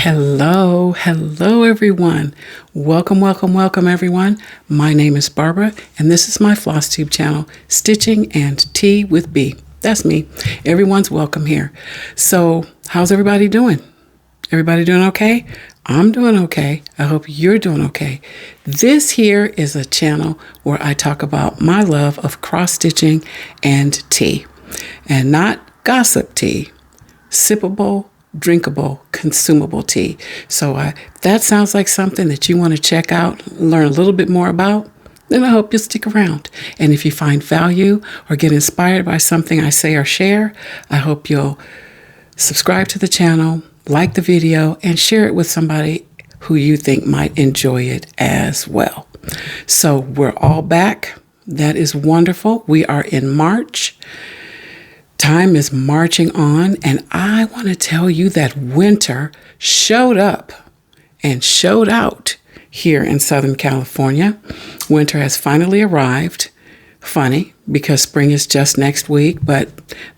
Hello, everyone. Welcome, everyone. My name is Barbara, and this is my Flosstube channel, Stitching and Tea with B. That's me. Everyone's welcome here. So, how's everybody doing? Everybody doing okay? I'm doing okay. I hope you're doing okay. This here is a channel where I talk about my love of cross-stitching and tea, and not gossip tea, sippable, drinkable, consumable tea. So if that sounds like something that you want to check out, learn a little bit more about, then I hope you'll stick around. And if you find value or get inspired by something I say or share, I hope you'll subscribe to the channel, like the video, and share it with somebody who you think might enjoy it as well. So we're all back. That is wonderful. We are in March. Time is marching on, and I want to tell you that winter showed up and showed out here in Southern California. Winter has finally arrived. Funny, because spring is just next week, but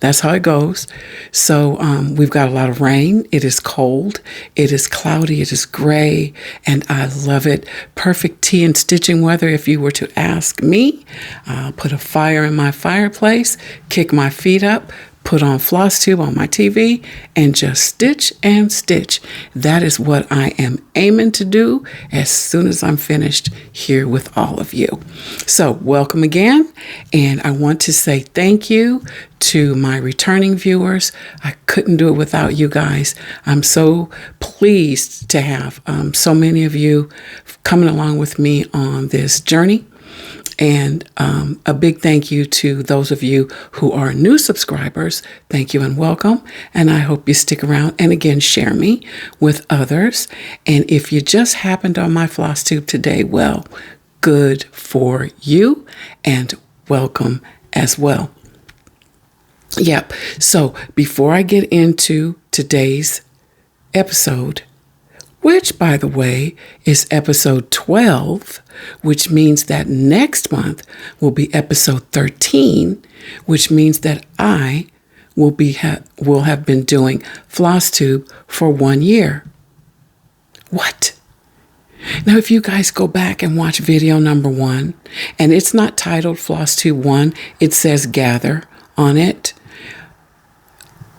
that's how it goes. So we've got a lot of rain. It is cold. It is cloudy. It is gray, and I love it. Perfect tea and stitching weather, if you were to ask me. I'll put a fire in my fireplace, kick my feet up, put on Flosstube on my TV, and just stitch and stitch. That is what I am aiming to do as soon as I'm finished here with all of you. So welcome again, and I want to say thank you to my returning viewers. I couldn't do it without you guys. I'm so pleased to have so many of you coming along with me on this journey. And a big thank you to those of you who are new subscribers. Thank you and welcome. And I hope you stick around and again, share me with others. And if you just happened on my Flosstube today, well, good for you and welcome as well. Yep. So before I get into today's episode, which, by the way, is episode 12, which means that next month will be episode 13, which means that I will have been doing Flosstube for 1 year. What? Now, if you guys go back and watch video number 1, and it's not titled Flosstube 1, it says Gather on it.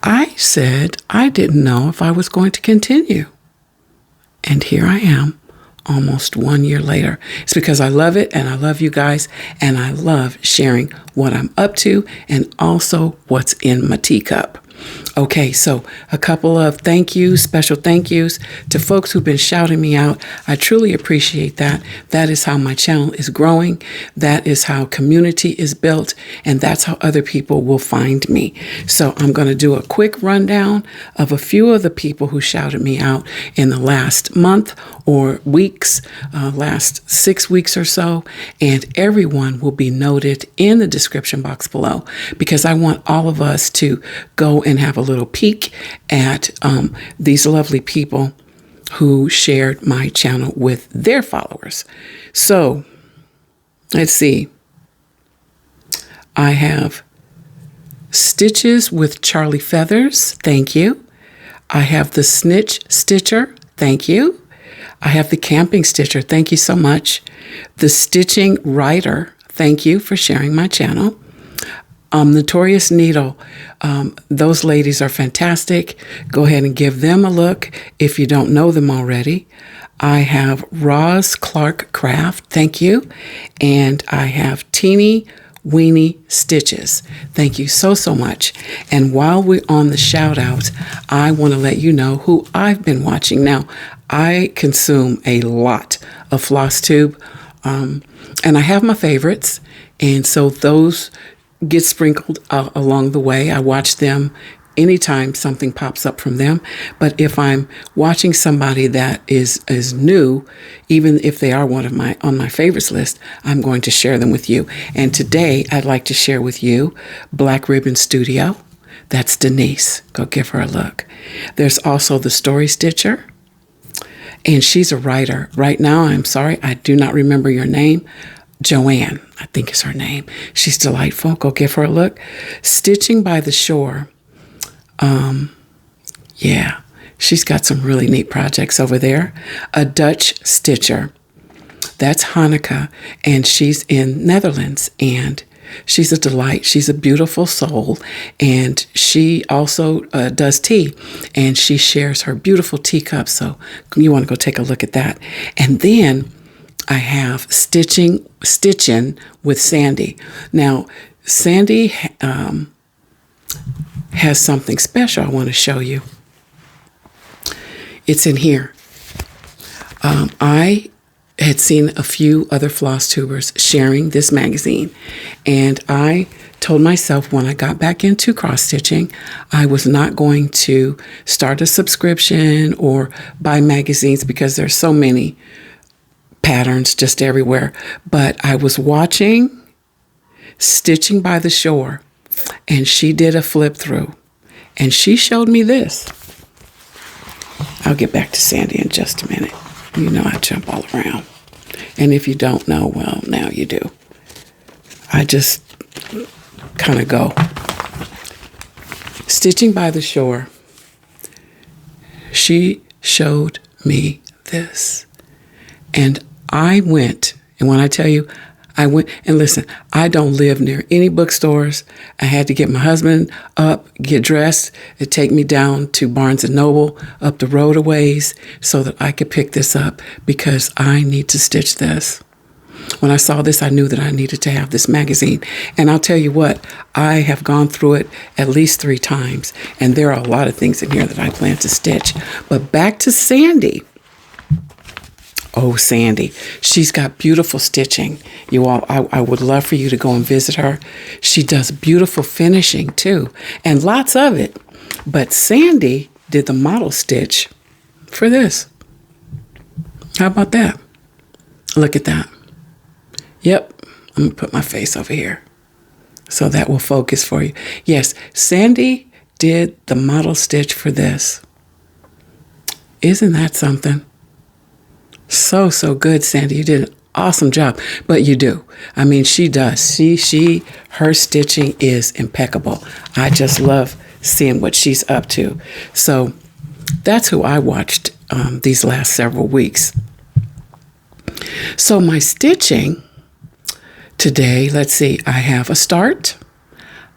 I said I didn't know if I was going to continue. And here I am, almost 1 year later. It's because I love it, and I love you guys, and I love sharing what I'm up to and also what's in my teacup. Okay, so a couple of special thank yous to folks who've been shouting me out. I truly appreciate that. That is how my channel is growing. That is how community is built, and that's how other people will find me. So I'm going to do a quick rundown of a few of the people who shouted me out in the last month or weeks, last 6 weeks or so, and everyone will be noted in the description box below because I want all of us to go and have a little peek at these lovely people who shared my channel with their followers. So let's see. I have Stitches with Charlie Feathers. Thank you. I have the Snitch Stitcher. Thank you. I have the Camping Stitcher. Thank you so much. The Stitching Writer. Thank you for sharing my channel. Notorious Needle. Those ladies are fantastic. Go ahead and give them a look if you don't know them already. I have Roz Clark Craft. Thank you. And I have Teeny Weenie Stitches. Thank you so much. And while we're on the shout outs, I want to let you know who I've been watching. Now, I consume a lot of Flosstube, and I have my favorites. And so those get sprinkled along the way. I watch them anytime something pops up from them. But if I'm watching somebody that is new, even if they are on my favorites list, I'm going to share them with you. And today I'd like to share with you Black Ribbon Studio. That's Denise. Go give her a look. There's also the Story Stitcher, and she's a writer. Right now, I'm sorry, I do not remember your name. Joanne, I think is her name. She's delightful. Go give her a look. Stitching by the Shore. Yeah, She's got some really neat projects over there. A Dutch stitcher. That's Hanukkah, and she's in Netherlands, and she's a delight. She's a beautiful soul, and she also does tea, and she shares her beautiful teacups, so you want to go take a look at that. And then I have Stitching with Sandy. Now, Sandy has something special I want to show you. It's in here. I had seen a few other floss tubers sharing this magazine, and I told myself when I got back into cross stitching, I was not going to start a subscription or buy magazines because there's so many patterns just everywhere. But I was watching Stitching by the Shore, and she did a flip through, and she showed me this. I'll get back to Sandy in just a minute. You know I jump all around. And if you don't know, well, now you do. I just kind of go. Stitching by the Shore. She showed me this. And I went, and when I tell you, I went, and listen, I don't live near any bookstores. I had to get my husband up, get dressed, and take me down to Barnes & Noble, up the road a ways, so that I could pick this up because I need to stitch this. When I saw this, I knew that I needed to have this magazine. And I'll tell you what, I have gone through it at least 3 times, and there are a lot of things in here that I plan to stitch. But back to Sandy. Oh, Sandy. She's got beautiful stitching. You all, I would love for you to go and visit her. She does beautiful finishing too, and lots of it. But Sandy did the model stitch for this. How about that? Look at that. Yep. I'm going to put my face over here so that will focus for you. Yes, Sandy did the model stitch for this. Isn't that something? So good, Sandy. You did an awesome job. But you do. I mean, she does. Her stitching is impeccable. I just love seeing what she's up to. So that's who I watched these last several weeks. So my stitching today, let's see, I have a start.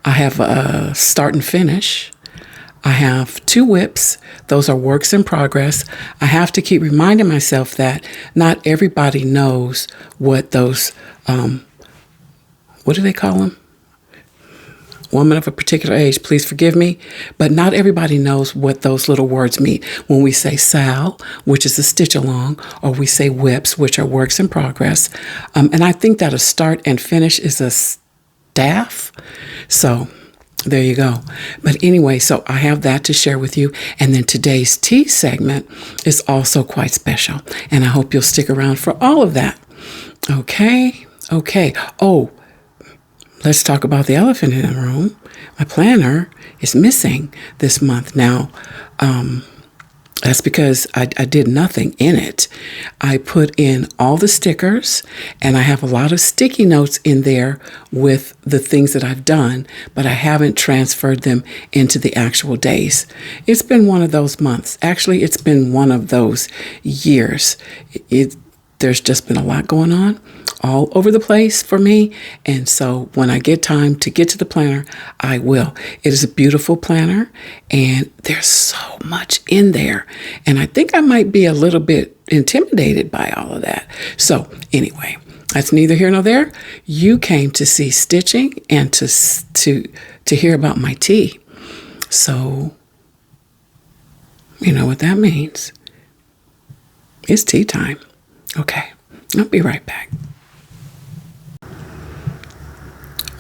I have a start and finish. I have 2 whips. Those are works in progress. I have to keep reminding myself that not everybody knows what those, what do they call them? Woman of a particular age, please forgive me. But not everybody knows what those little words mean. When we say SAL, which is a stitch along, or we say whips, which are works in progress. And I think that a start and finish is a staff. So there you go. But anyway, so I have that to share with you. And then today's tea segment is also quite special. And I hope you'll stick around for all of that. Okay. Oh, let's talk about the elephant in the room. My planner is missing this month. Now, that's because I did nothing in it. I put in all the stickers, and I have a lot of sticky notes in there with the things that I've done, but I haven't transferred them into the actual days. It's been one of those months. Actually, it's been one of those years. There's just been a lot going on all over the place for me. And so when I get time to get to the planner, I will. It is a beautiful planner, and there's so much in there. And I think I might be a little bit intimidated by all of that. So anyway, that's neither here nor there. You came to see stitching and to hear about my tea. So you know what that means. It's tea time. Okay, I'll be right back.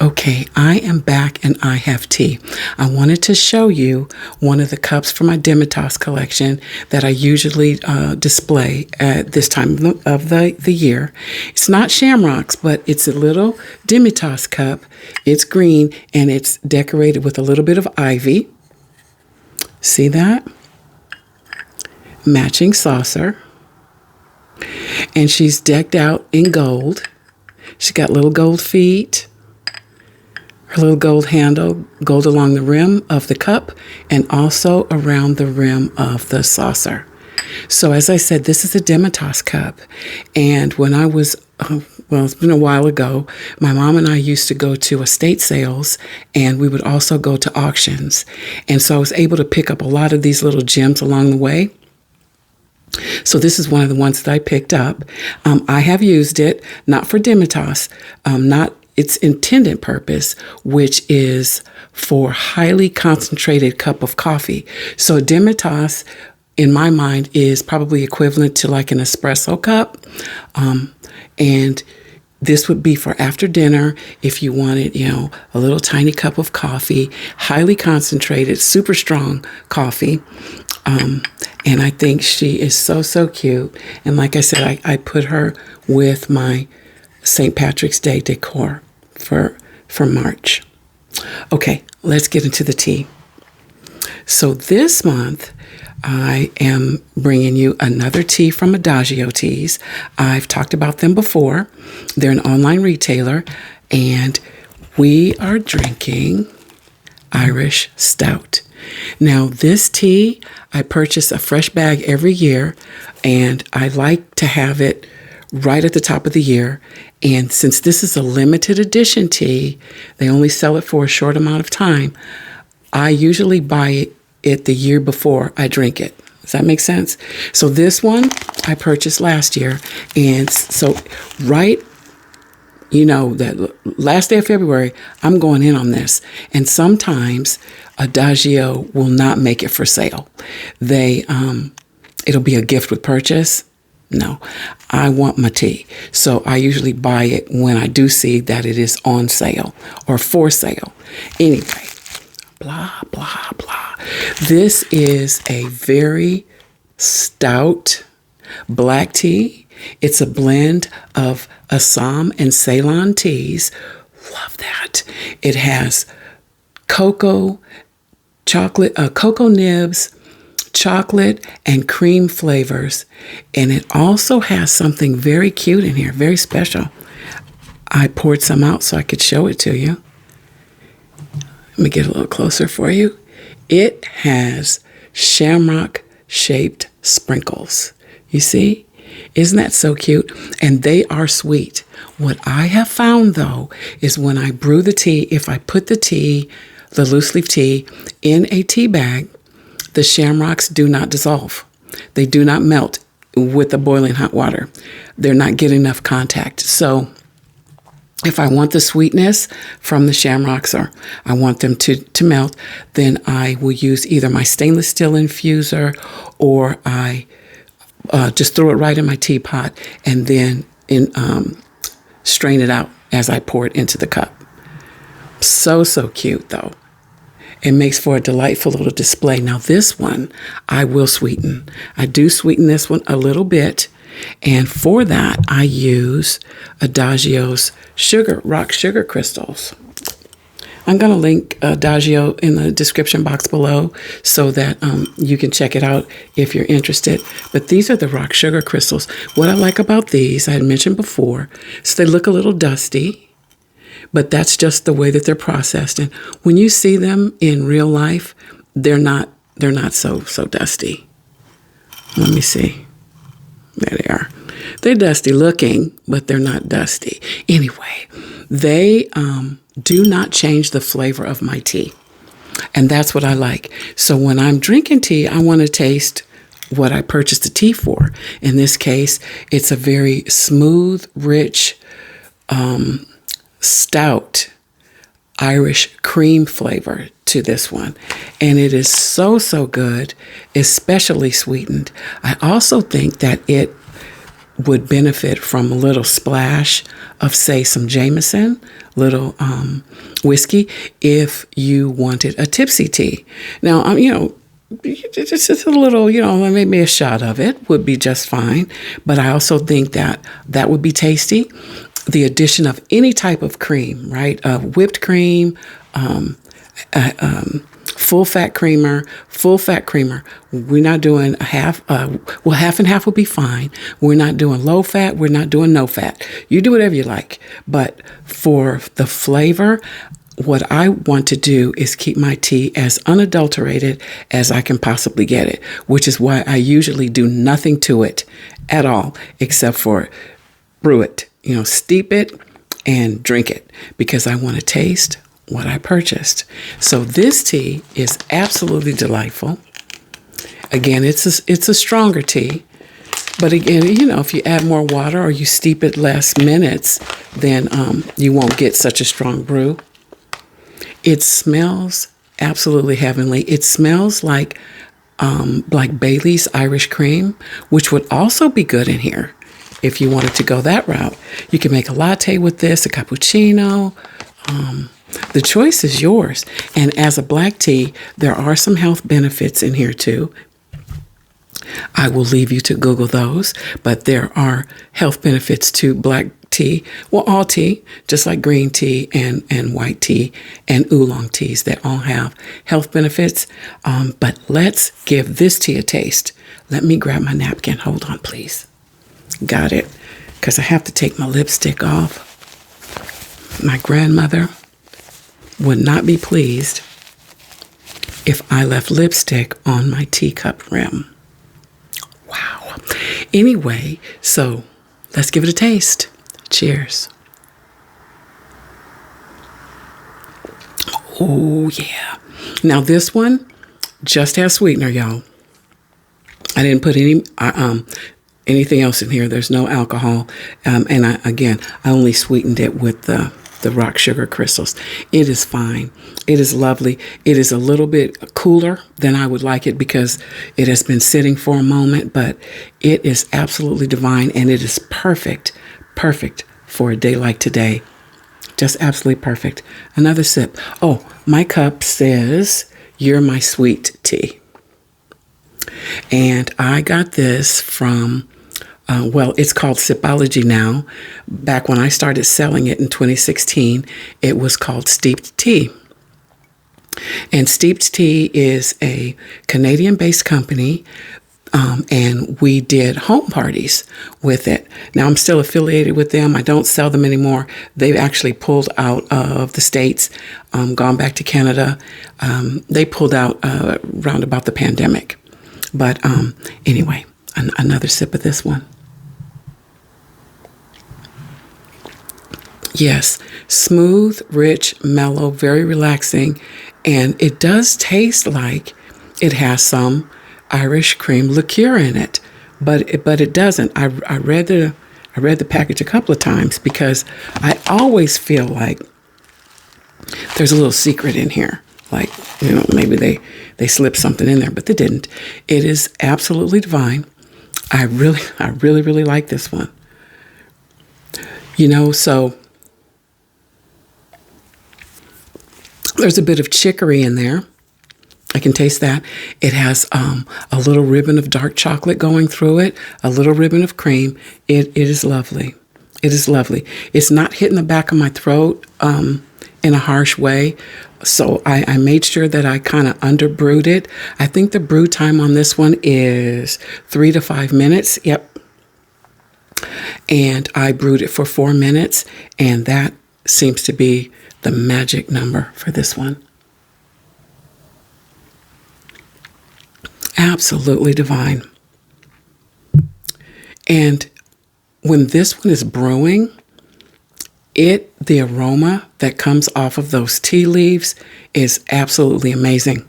Okay, I am back and I have tea. I wanted to show you one of the cups from my Demitasse collection that I usually display at this time of the year. It's not shamrocks, but it's a little Demitasse cup. It's green and it's decorated with a little bit of ivy. See that? Matching saucer. And she's decked out in gold. She's got little gold feet. Her little gold handle goes along the rim of the cup and also around the rim of the saucer. So as I said, this is a Demitasse cup. And when I was, well, it's been a while ago, my mom and I used to go to estate sales, and we would also go to auctions. And so I was able to pick up a lot of these little gems along the way. So this is one of the ones that I picked up. I have used it, not for Demitasse, not its intended purpose, which is for highly concentrated cup of coffee. So Demitasse, in my mind, is probably equivalent to like an espresso cup. And this would be for after dinner if you wanted, a little tiny cup of coffee, highly concentrated, super strong coffee. And I think she is so, so cute. And like I said, I put her with my St. Patrick's Day decor for March. Okay, let's get into the tea. So this month, I am bringing you another tea from Adagio Teas. I've talked about them before. They're an online retailer, and we are drinking Irish Stout. Now, this tea, I purchase a fresh bag every year, and I like to have it right at the top of the year. And since this is a limited edition tea, they only sell it for a short amount of time. I usually buy it the year before I drink it. Does that make sense? So this one I purchased last year. And so right, that last day of February, I'm going in on this. And sometimes Adagio will not make it for sale. It'll be a gift with purchase. No, I want my tea. So I usually buy it when I do see that it is on sale or for sale. Anyway, blah, blah, blah. This is a very stout black tea. It's a blend of Assam and Ceylon teas. Love that. It has cocoa, chocolate, cocoa nibs, chocolate, and cream flavors. And it also has something very cute in here, very special. I poured some out so I could show it to you. Let me get a little closer for you. It has shamrock-shaped sprinkles. You see? Isn't that so cute? And they are sweet. What I have found, though, is when I brew the tea, if I put the tea, the loose leaf tea, in a tea bag, the shamrocks do not dissolve. They do not melt with the boiling hot water. They're not getting enough contact. So if I want the sweetness from the shamrocks, or I want them to melt, then I will use either my stainless steel infuser, or I just throw it right in my teapot and then strain it out as I pour it into the cup. So, so cute, though. It makes for a delightful little display. Now, this one, I will sweeten. I do sweeten this one a little bit. And for that, I use Adagio's rock sugar crystals. I'm going to link Adagio in the description box below so that you can check it out if you're interested. But these are the rock sugar crystals. What I like about these, I had mentioned before, is they look a little dusty. But that's just the way that they're processed. And when you see them in real life, they're not so dusty. Let me see. There they are. They're dusty looking, but they're not dusty. Anyway, they do not change the flavor of my tea. And that's what I like. So when I'm drinking tea, I want to taste what I purchased the tea for. In this case, it's a very smooth, rich, stout Irish cream flavor to this one. And it is so, so good, especially sweetened. I also think that it would benefit from a little splash of, say, some Jameson, little whiskey, if you wanted a tipsy tea. Now, just a little, maybe a shot of it would be just fine. But I also think that would be tasty. The addition of any type of cream, right? Whipped cream, full fat creamer. We're not doing a half. Half and half will be fine. We're not doing low fat. We're not doing no fat. You do whatever you like. But for the flavor, what I want to do is keep my tea as unadulterated as I can possibly get it, which is why I usually do nothing to it at all except for brew it, steep it and drink it, because I want to taste what I purchased. So this tea is absolutely delightful. Again, it's a stronger tea. But again, if you add more water or you steep it less minutes, then you won't get such a strong brew. It smells absolutely heavenly. It smells like Bailey's Irish cream, which would also be good in here if you wanted to go that route. You can make a latte with this, a cappuccino. The choice is yours. And as a black tea, there are some health benefits in here too. I will leave you to Google those, but there are health benefits to black tea. Well, all tea, just like green tea and white tea and oolong teas, they all have health benefits. But let's give this tea a taste. Let me grab my napkin. Hold on, please. Got it. Because I have to take my lipstick off. My grandmother would not be pleased if I left lipstick on my teacup rim. Wow. Anyway, so let's give it a taste. Cheers. Oh, yeah. Now this one just has sweetener, y'all. I didn't put anything else in here. There's no alcohol. And I only sweetened it with the rock sugar crystals. It is fine. It is lovely. It is a little bit cooler than I would like it because it has been sitting for a moment, but it is absolutely divine, and it is perfect for a day like today. Just absolutely perfect. Another sip. Oh, my cup says, "You're my sweet tea." And I got this from it's called Sipology now. Back when I started selling it in 2016, it was called Steeped Tea. And Steeped Tea is a Canadian-based company, and we did home parties with it. Now, I'm still affiliated with them. I don't sell them anymore. They've actually pulled out of the States, gone back to Canada. They pulled out around about the pandemic. But anyway, another sip of this one. Yes, smooth, rich, mellow, very relaxing, and it does taste like it has some Irish cream liqueur in it, but it doesn't. I read the package a couple of times because I always feel like there's a little secret in here, like maybe they slipped something in there, but they didn't. It is absolutely divine. I really like this one. So there's a bit of chicory in there. I can taste that. It has a little ribbon of dark chocolate going through it, a little ribbon of cream. It is lovely. It is lovely. It's not hitting the back of my throat in a harsh way. So I made sure that I kind of underbrewed it. I think the brew time on this one is 3 to 5 minutes. Yep. And I brewed it for 4 minutes, and that seems to be the magic number for this one. Absolutely divine. And when this one is brewing, the aroma that comes off of those tea leaves is absolutely amazing.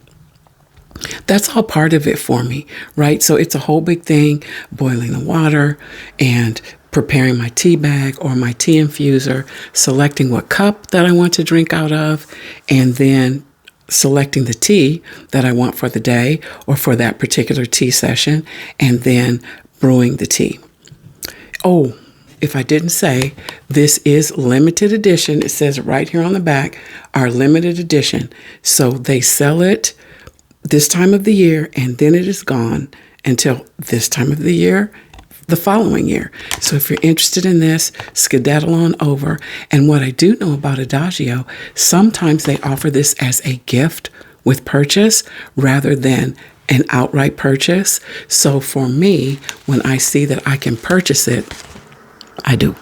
That's all part of it for me, right? So it's a whole big thing, boiling the water and preparing my tea bag or my tea infuser, selecting what cup that I want to drink out of, and then selecting the tea that I want for the day or for that particular tea session, and then brewing the tea. Oh, if I didn't say, this is limited edition. It says right here on the back, our limited edition. So they sell it this time of the year, and then it is gone until this time of the year, the following year. So if you're interested in this, skedaddle on over. And what I do know about Adagio, sometimes they offer this as a gift with purchase rather than an outright purchase. So for me, when I see that I can purchase it, I do.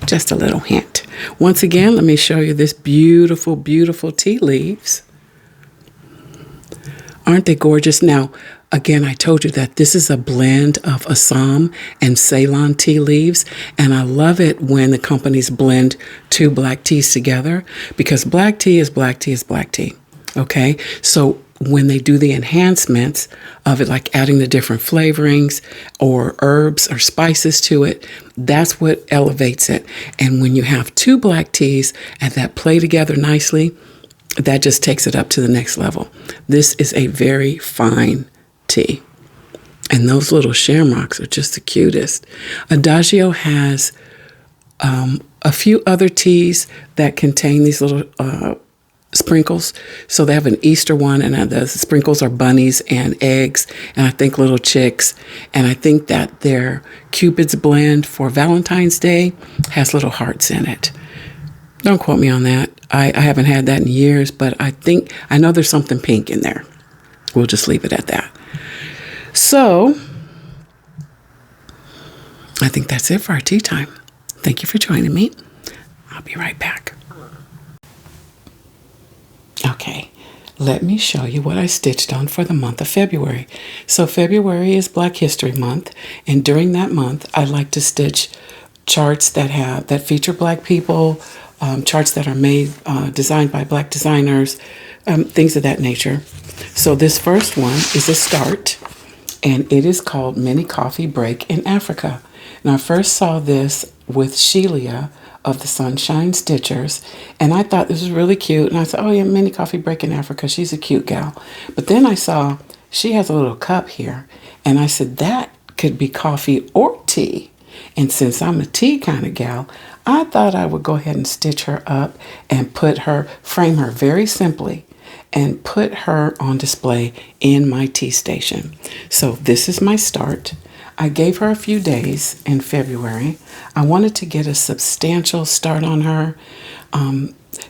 Just a little hint. Once again, let me show you this beautiful, beautiful tea leaves. Aren't they gorgeous? Now, again, I told you that this is a blend of Assam and Ceylon tea leaves, and I love it when the companies blend two black teas together, because black tea is black tea is black tea, okay? So when they do the enhancements of it, like adding the different flavorings or herbs or spices to it, that's what elevates it. And when you have two black teas and that play together nicely, that just takes it up to the next level. This is a very fine tea. And those little shamrocks are just the cutest. Adagio has a few other teas that contain these little sprinkles. So they have an Easter one, and the sprinkles are bunnies and eggs, and I think little chicks. And I think that their Cupid's blend for Valentine's Day has little hearts in it. Don't quote me on that. I haven't had that in years, but I know there's something pink in there. We'll just leave it at that. So I think that's it for our tea time. Thank you for joining me. I'll be right back. Okay, let me show you what I stitched on for the month of February. So February is Black History Month, and during that month, I like to stitch charts that feature Black people, charts that are designed by Black designers, things of that nature. So this first one is a start, and it is called Mini Coffee Break in Africa. And I first saw this with Shelia of the Sunshine Stitchers, and I thought this was really cute. And I said, oh yeah, Mini Coffee Break in Africa. She's a cute gal. But then I saw she has a little cup here, and I said that could be coffee or tea. And since I'm a tea kind of gal, I thought I would go ahead and stitch her up and frame her very simply and put her on display in my tea station. So this is my start. I gave her a few days in February. I wanted to get a substantial start on her.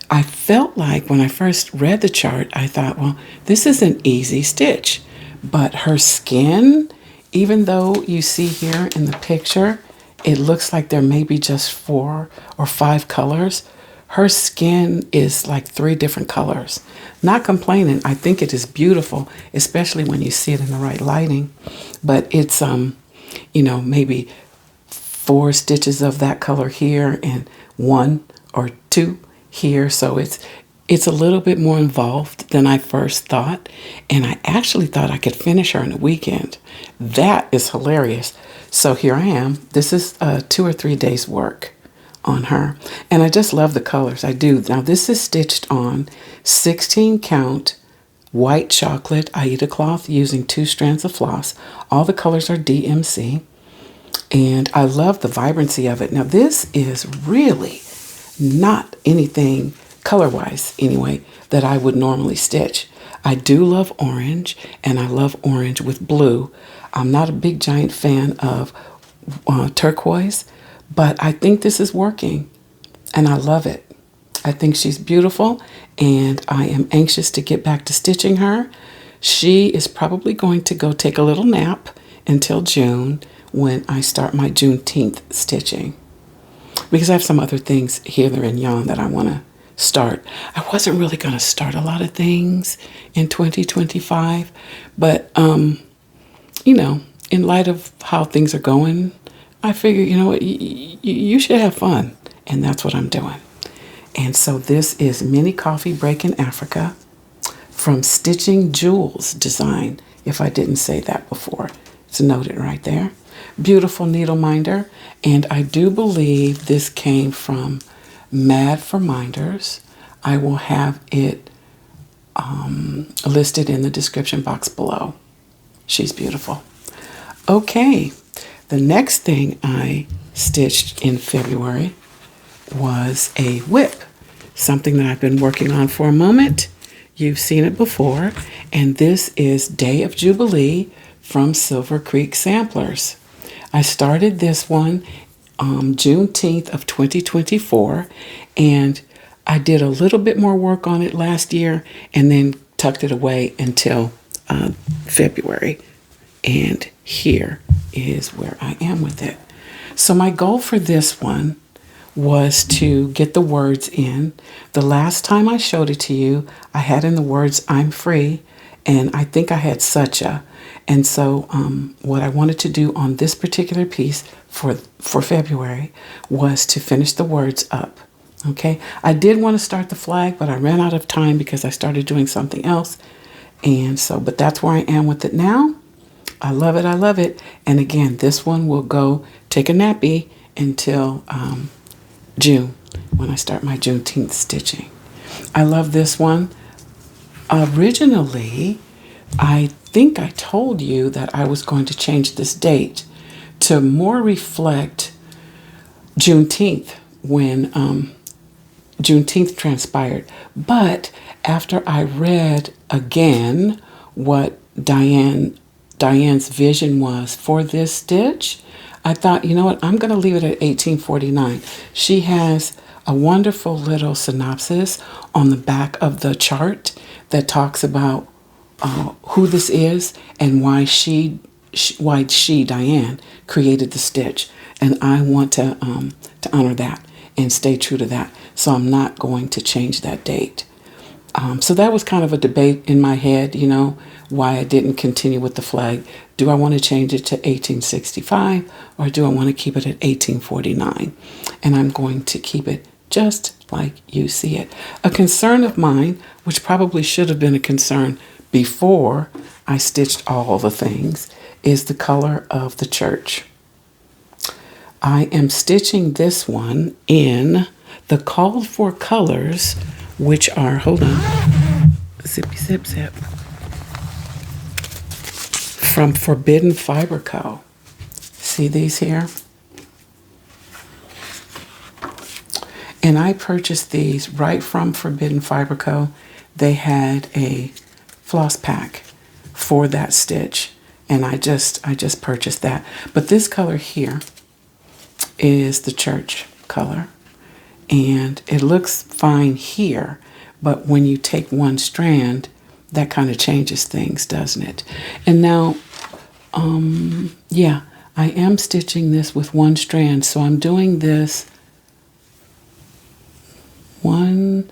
I felt like when I first read the chart, I thought, well, this is an easy stitch. But her skin, even though you see here in the picture, it looks like there may be just 4 or 5 colors. Her skin is like 3 different colors. Not complaining. I think it is beautiful, especially when you see it in the right lighting. But it's, maybe 4 stitches of that color here and 1 or 2 here. So it's a little bit more involved than I first thought. And I actually thought I could finish her in a weekend. That is hilarious. So here I am. This is 2 or 3 days work on her. And I just love the colors. I do. Now this is stitched on 16 count white chocolate Aida cloth using 2 strands of floss. All the colors are DMC. And I love the vibrancy of it. Now this is really not anything color-wise anyway that I would normally stitch. I do love orange, and I love orange with blue. I'm not a big giant fan of turquoise, but I think this is working, and I love it. I think she's beautiful, and I am anxious to get back to stitching her. She is probably going to go take a little nap until June when I start my Juneteenth stitching, because I have some other things hither and yon that I want to start. I wasn't really going to start a lot of things in 2025, but in light of how things are going, I figure, you should have fun, and that's what I'm doing. And so this is Mini Coffee Break in Africa from Stitching Jules design, if I didn't say that before. It's noted right there. Beautiful needle minder, and I do believe this came from Mad for Minders. I will have it listed in the description box below. She's beautiful. Okay, the next thing I stitched in February was a whip, something that I've been working on for a moment. You've seen it before, and this is Day of Jubilee from Silver Creek Samplers. I started this one Juneteenth of 2024, and I did a little bit more work on it last year and then tucked it away until February. And here is where I am with it. So my goal for this one was to get the words in. The last time I showed it to you, I had in the words, I'm free, and I think I had such a. And so what I wanted to do on this particular piece for February was to finish the words up. Okay, I did want to start the flag, but I ran out of time because I started doing something else. And so, but that's where I am with it now. I love it. I love it. And again, this one will go take a nappy until June, when I start my Juneteenth stitching. I love this one. Originally, I think I told you that I was going to change this date to more reflect Juneteenth, when Juneteenth transpired. But after I read again what Diane's vision was for this stitch, I thought, you know what, I'm going to leave it at 1849. She has a wonderful little synopsis on the back of the chart that talks about who this is and why Diane, created the stitch. And I want to honor that and stay true to that. So I'm not going to change that date. So that was kind of a debate in my head, you know, why I didn't continue with the flag. Do I want to change it to 1865 or do I want to keep it at 1849? And I'm going to keep it just like you see it. A concern of mine, which probably should have been a concern before I stitched all the things, is the color of the church. I am stitching this one in the called for colors, which are, hold on, zippy zip zip, from Forbidden Fiber Co. See these here? And I purchased these right from Forbidden Fiber Co. They had a floss pack for that stitch, and I just purchased that. But this color here is the church color, and it looks fine here, but when you take one strand, that kind of changes things, doesn't it? And now, yeah, I am stitching this with one strand, so I'm doing this one,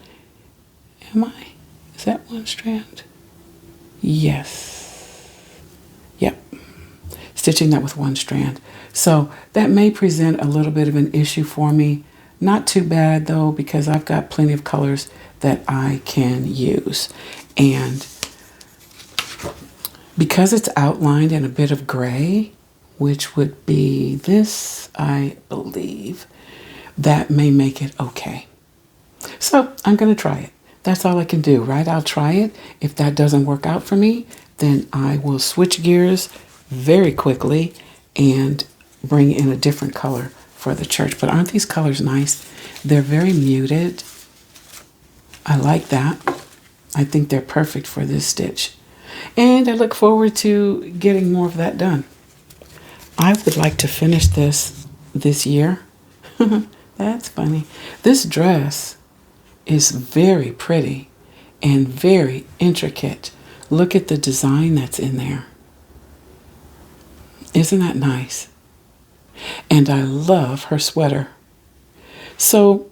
is that one strand? Yes. Yep. Stitching that with one strand. So that may present a little bit of an issue for me. Not too bad though, because I've got plenty of colors that I can use. And because it's outlined in a bit of gray, which would be this, I believe, that may make it okay. So I'm going to try it. That's all I can do, right? I'll try it. If that doesn't work out for me, then I will switch gears very quickly and bring in a different color for the church. But aren't these colors nice? They're very muted. I like that. I think they're perfect for this stitch. And I look forward to getting more of that done. I would like to finish this year. That's funny. This dress is very pretty and very intricate. Look at the design that's in there. Isn't that nice? And I love her sweater. So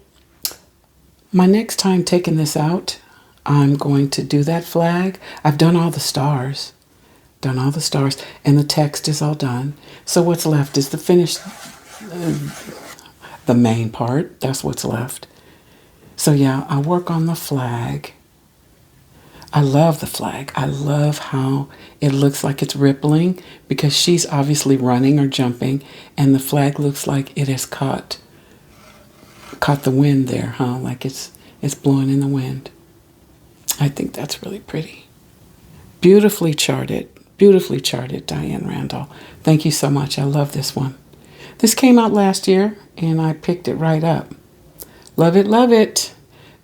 my next time taking this out, I'm going to do that flag. I've done all the stars. And the text is all done. So what's left is the finished, the main part. That's what's left. So yeah, I work on the flag. I love the flag. I love how it looks like it's rippling because she's obviously running or jumping, and the flag looks like it has caught the wind there, huh? Like it's blowing in the wind. I think that's really pretty. Beautifully charted, Diane Randall. Thank you so much. I love this one. This came out last year, and I picked it right up. Love it, love it.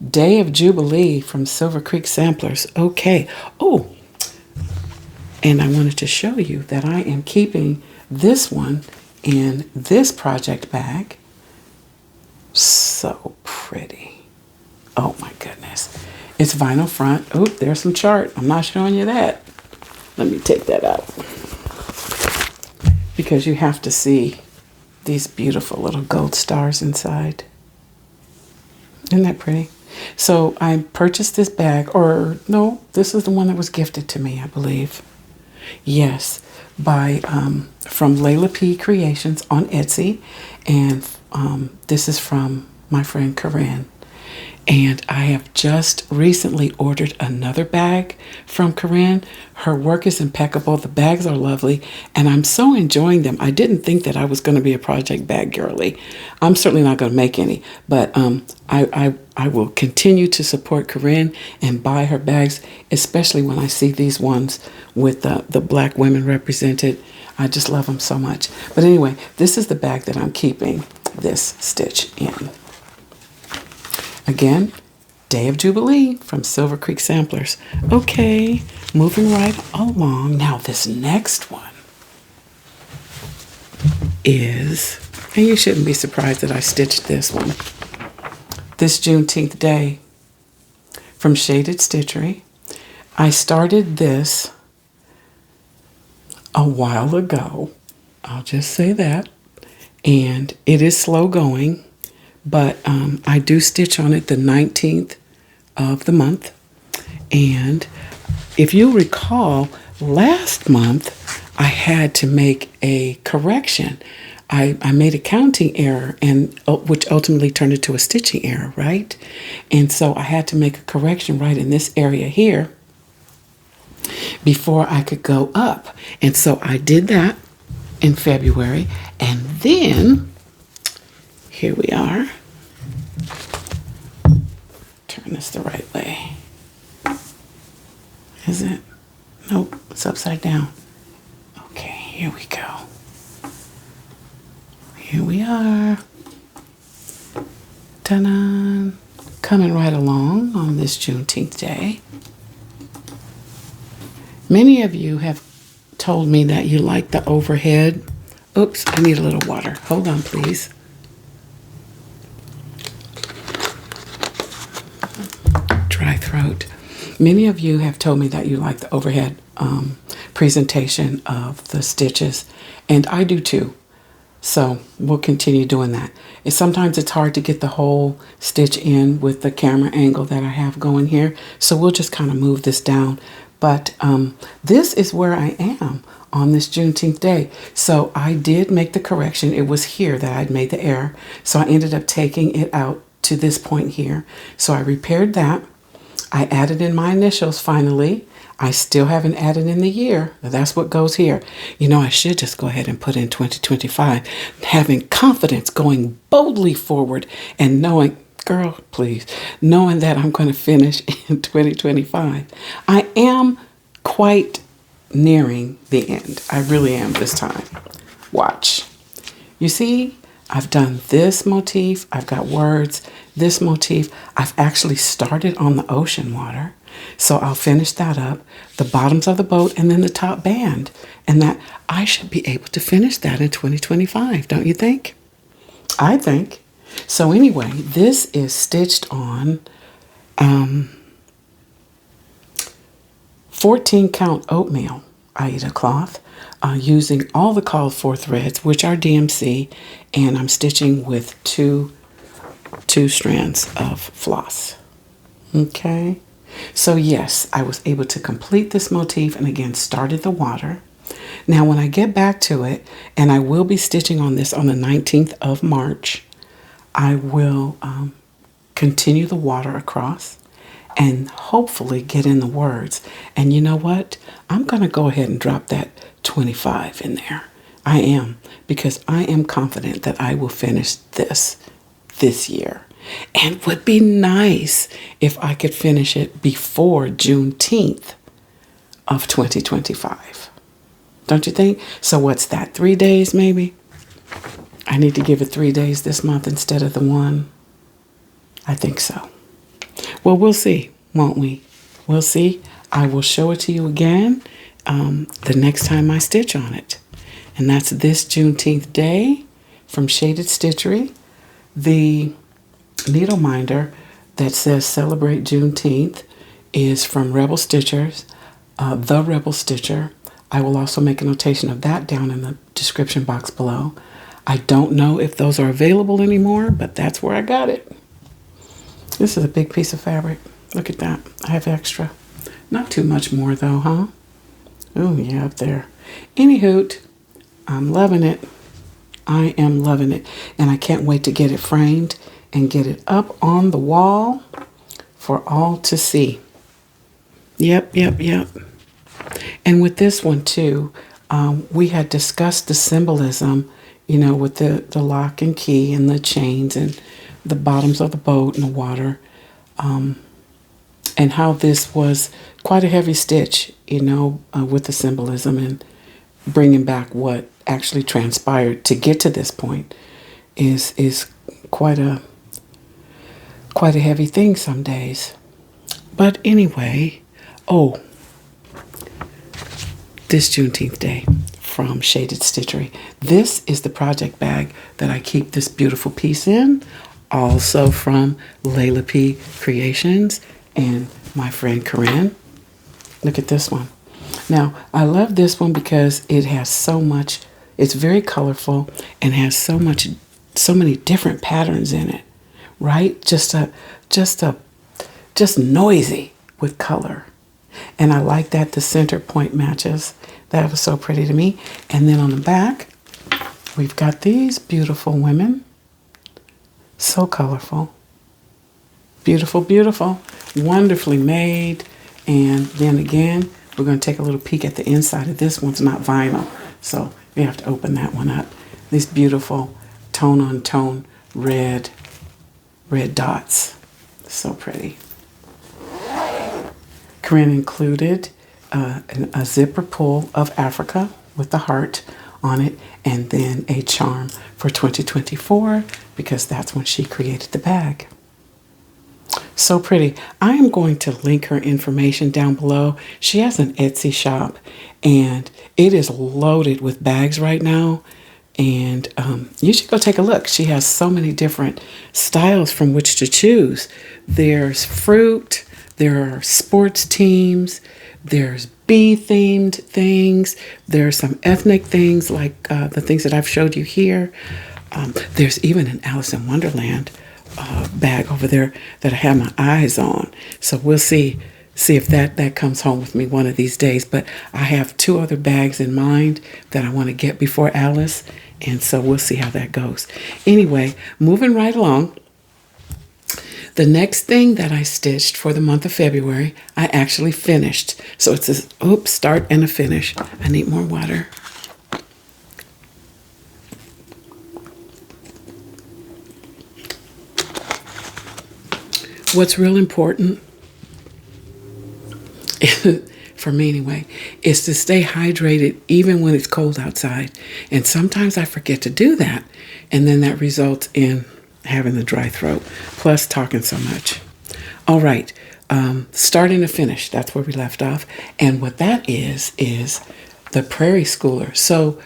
Day of Jubilee from Silver Creek Samplers. Okay. Oh, and I wanted to show you that I am keeping this one in this project bag. So pretty. Oh my goodness. It's vinyl front. Oh, there's some chart. I'm not showing you that. Let me take that out. Because you have to see these beautiful little gold stars inside. Isn't that pretty? So I purchased this bag, or no, this is the one that was gifted to me, I believe. Yes, by from Layla P Creations on Etsy, and this is from my friend Corinne. And I have just recently ordered another bag from Corinne. Her work is impeccable. The bags are lovely, and I'm so enjoying them. I didn't think that I was going to be a project bag girly. I'm certainly not going to make any, but I will continue to support Corinne and buy her bags, especially when I see these ones with the black women represented. I just love them so much. But anyway, this is the bag that I'm keeping this stitch in. Again, Day of Jubilee from Silver Creek Samplers. Okay, moving right along. Now this next one is, and you shouldn't be surprised that I stitched this one. This Juneteenth Day from Shaded Stitchery. I started this a while ago. I'll just say that. And it is slow going. But I do stitch on it the 19th of the month. And if you recall, last month I had to make a correction. I made a counting error, and which ultimately turned into a stitching error, right? And so I had to make a correction right in this area here before I could go up. And so I did that in February. And then here we are. Turn this the right way. Is it? Nope, it's upside down. Okay, here we go. Here we are. Ta-da! Coming right along on this Juneteenth Day. Many of you have told me that you like the overhead. Oops, I need a little water. Hold on, please. Dry throat. Many of you have told me that you like the overhead presentation of the stitches, and I do too. So we'll continue doing that. Sometimes it's hard to get the whole stitch in with the camera angle that I have going here, so we'll just kind of move this down. But this is where I am on this Juneteenth Day. So I did make the correction. It was here that I'd made the error. So I ended up taking it out to this point here. So I repaired that. I added in my initials finally. I still haven't added in the year. That's what goes here. You know, I should just go ahead and put in 2025, having confidence, going boldly forward and knowing, girl, please, knowing that I'm going to finish in 2025. I am quite nearing the end. I really am this time. Watch. You see, I've done this motif. I've got words, this motif. I've actually started on the ocean water. So I'll finish that up, the bottoms of the boat, and then the top band. And that I should be able to finish that in 2025, don't you think? I think. So anyway, this is stitched on 14 count oatmeal Aida cloth using all the called for threads, which are DMC, and I'm stitching with two strands of floss. Okay. So yes, I was able to complete this motif and again started the water. Now when I get back to it, and I will be stitching on this on the 19th of March, I will continue the water across and hopefully get in the words. And you know what? I'm going to go ahead and drop that 25 in there. I am, because I am confident that I will finish this year. And it would be nice if I could finish it before Juneteenth of 2025. Don't you think? So what's that, 3 days maybe? I need to give it 3 days this month instead of the 1. I think so. Well, we'll see, won't we? We'll see. I will show it to you again the next time I stitch on it. And that's this Juneteenth Day from Shaded Stitchery. The needle minder that says Celebrate Juneteenth is from Rebel Stitchers, The Rebel Stitcher. I will also make a notation of that down in the description box below. I don't know if those are available anymore, but that's where I got it. This is a big piece of fabric. Look at that. I have extra. Not too much more though, huh? Oh yeah, up there. Any hoot, I'm loving it. I am loving it. And I can't wait to get it framed and get it up on the wall for all to see. Yep. And with this one too, we had discussed the symbolism, with the lock and key and the chains and the bottoms of the boat and the water, and how this was quite a heavy stitch, with the symbolism and bringing back what actually transpired to get to this point is quite a heavy thing some days. But anyway, this Juneteenth day from Shaded Stitchery. This is the project bag that I keep this beautiful piece in, also from Layla P Creations and my friend Corinne. Look at this one. Now, I love this one because it has so much, it's very colorful and has so many different patterns in it, right? Just noisy with color. And I like that the center point matches. That was so pretty to me. And then on the back, we've got these beautiful women. So colorful. Beautiful, beautiful. Wonderfully made. And then again, we're going to take a little peek at the inside of this one's not vinyl. So we have to open that one up. These beautiful tone on tone red dots. So pretty. Corinne included a zipper pull of Africa with the heart on it, and then a charm for 2024 because that's when she created the bag. So pretty. I am going to link her information down below. She has an Etsy shop and it is loaded with bags right now. And you should go take a look. She has so many different styles from which to choose. There's fruit, there are sports teams, there's bee-themed things, there's some ethnic things like the things that I've showed you here. There's even an Alice in Wonderland bag over there that I have my eyes on. So we'll see if that comes home with me one of these days. But I have 2 other bags in mind that I want to get before Alice. And so we'll see how that goes. Anyway, moving right along. The next thing that I stitched for the month of February, I actually finished. So it's a start and a finish. I need more water. What's real important, for me anyway, is to stay hydrated even when it's cold outside. And sometimes I forget to do that. And then that results in having the dry throat, plus talking so much. All right, starting to finish, that's where we left off. And what that is the Prairie Schooler. So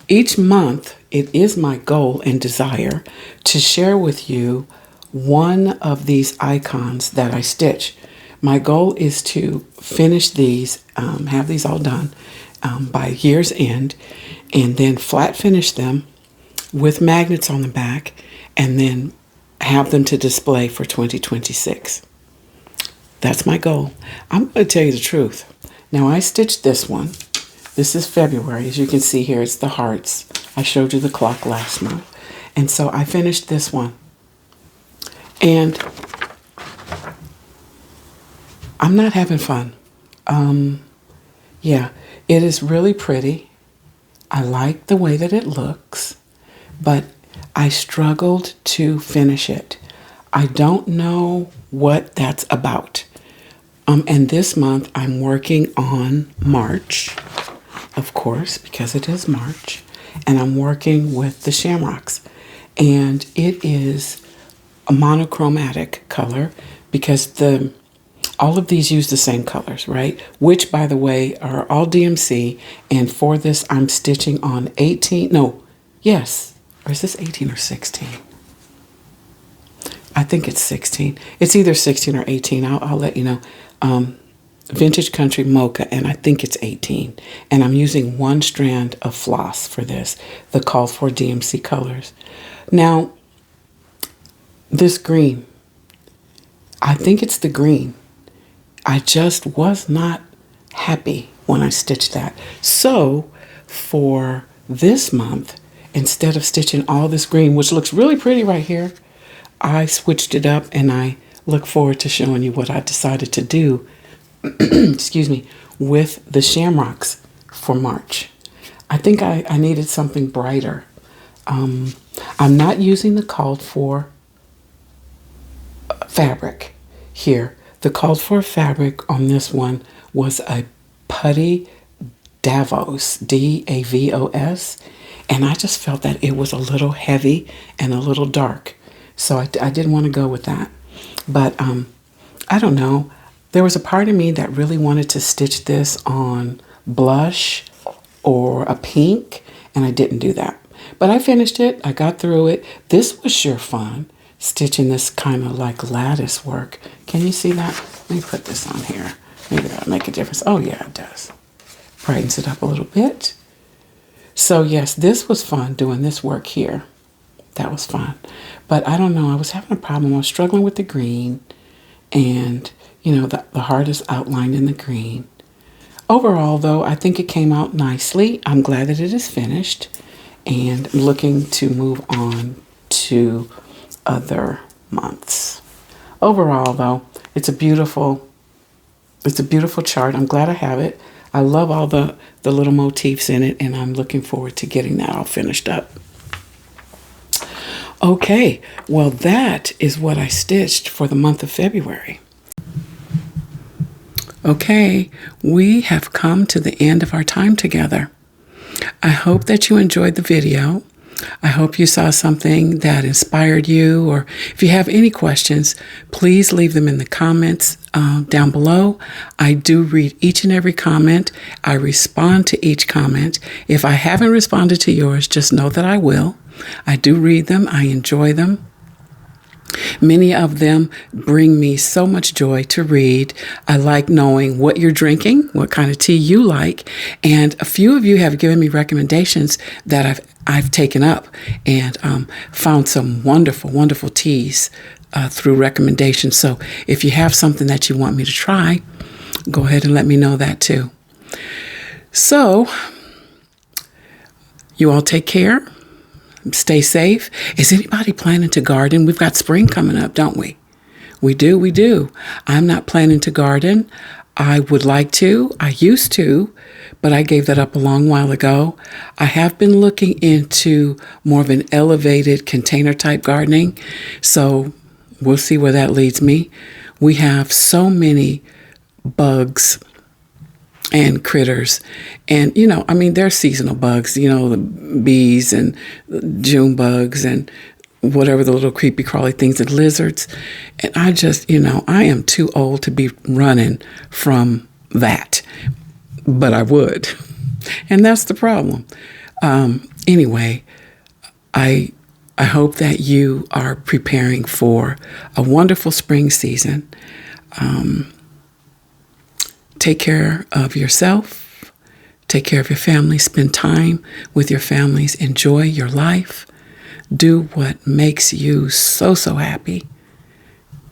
each month, it is my goal and desire to share with you one of these icons that I stitch. My goal is to finish these, have these all done by year's end, and then flat finish them with magnets on the back, and then have them to display for 2026. That's my goal. I'm going to tell you the truth. Now, I stitched this one. This is February. As you can see here, it's the hearts. I showed you the clock last month. And so I finished this one. And I'm not having fun. Yeah, it is really pretty. I like the way that it looks, but I struggled to finish it. I don't know what that's about. And this month I'm working on March, of course, because it is March, and I'm working with the shamrocks. And it is a monochromatic color because all of these use the same colors, right? Which, by the way, are all DMC. And for this, I'm stitching on 18. No, yes. Or is this 18 or 16? I think it's 16. It's either 16 or 18. I'll let you know. Vintage Country Mocha, and I think it's 18. And I'm using 1 strand of floss for this, the called for DMC colors. Now, this green, I think it's the green. I just was not happy when I stitched that. So for this month, instead of stitching all this green, which looks really pretty right here, I switched it up, and I look forward to showing you what I decided to do, excuse me, with the shamrocks for March. I think I needed something brighter. I'm not using the called for fabric here. The called for fabric on this one was a putty Davos, Davos, and I just felt that it was a little heavy and a little dark. So I didn't want to go with that. But I don't know. There was a part of me that really wanted to stitch this on blush or a pink, and I didn't do that. But I finished it. I got through it. This was sure fun, stitching this kind of like lattice work. Can you see that? Let me put this on here. Maybe that'll make a difference. Oh, yeah, it does. Brightens it up a little bit. So, yes, this was fun doing this work here. That was fun. But I don't know. I was having a problem. I was struggling with the green and, you know, the hardest outline in the green. Overall, though, I think it came out nicely. I'm glad that it is finished and looking to move on to other months. Overall, though, it's a beautiful chart. I'm glad I have it. I love all the little motifs in it, and I'm looking forward to getting that all finished up. Okay, well, that is what I stitched for the month of February. Okay, we have come to the end of our time together. I hope that you enjoyed the video. I hope you saw something that inspired you, or if you have any questions, please leave them in the comments down below. I do read each and every comment. I respond to each comment. If I haven't responded to yours, just know that I will. I do read them. I enjoy them. Many of them bring me so much joy to read. I like knowing what you're drinking, what kind of tea you like, and a few of you have given me recommendations that I've taken up and found some wonderful, wonderful teas through recommendations. So if you have something that you want me to try, go ahead and let me know that too. So you all take care. Stay safe. Is anybody planning to garden? We've got spring coming up, don't we? We do. I'm not planning to garden. I would like to. I used to, but I gave that up a long while ago. I have been looking into more of an elevated container type gardening, so we'll see where that leads me. We have so many bugs and critters, and they're seasonal bugs, the bees and June bugs and whatever the little creepy crawly things and lizards. And I just, I am too old to be running from that, but I would. And that's the problem. Anyway, I hope that you are preparing for a wonderful spring season. Take care of yourself. Take care of your family. Spend time with your families. Enjoy your life. Do what makes you so, so happy.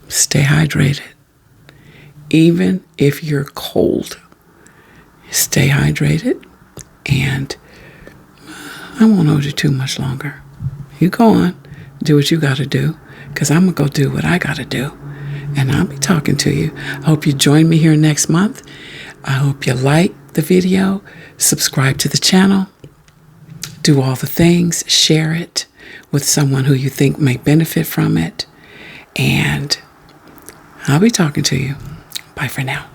Stay hydrated. Even if you're cold, stay hydrated. And I won't hold you too much longer. You go on. Do what you got to do, because I'm going to go do what I got to do. And I'll be talking to you. I hope you join me here next month. I hope you like the video, subscribe to the channel, do all the things, share it with someone who you think may benefit from it. And I'll be talking to you. Bye for now.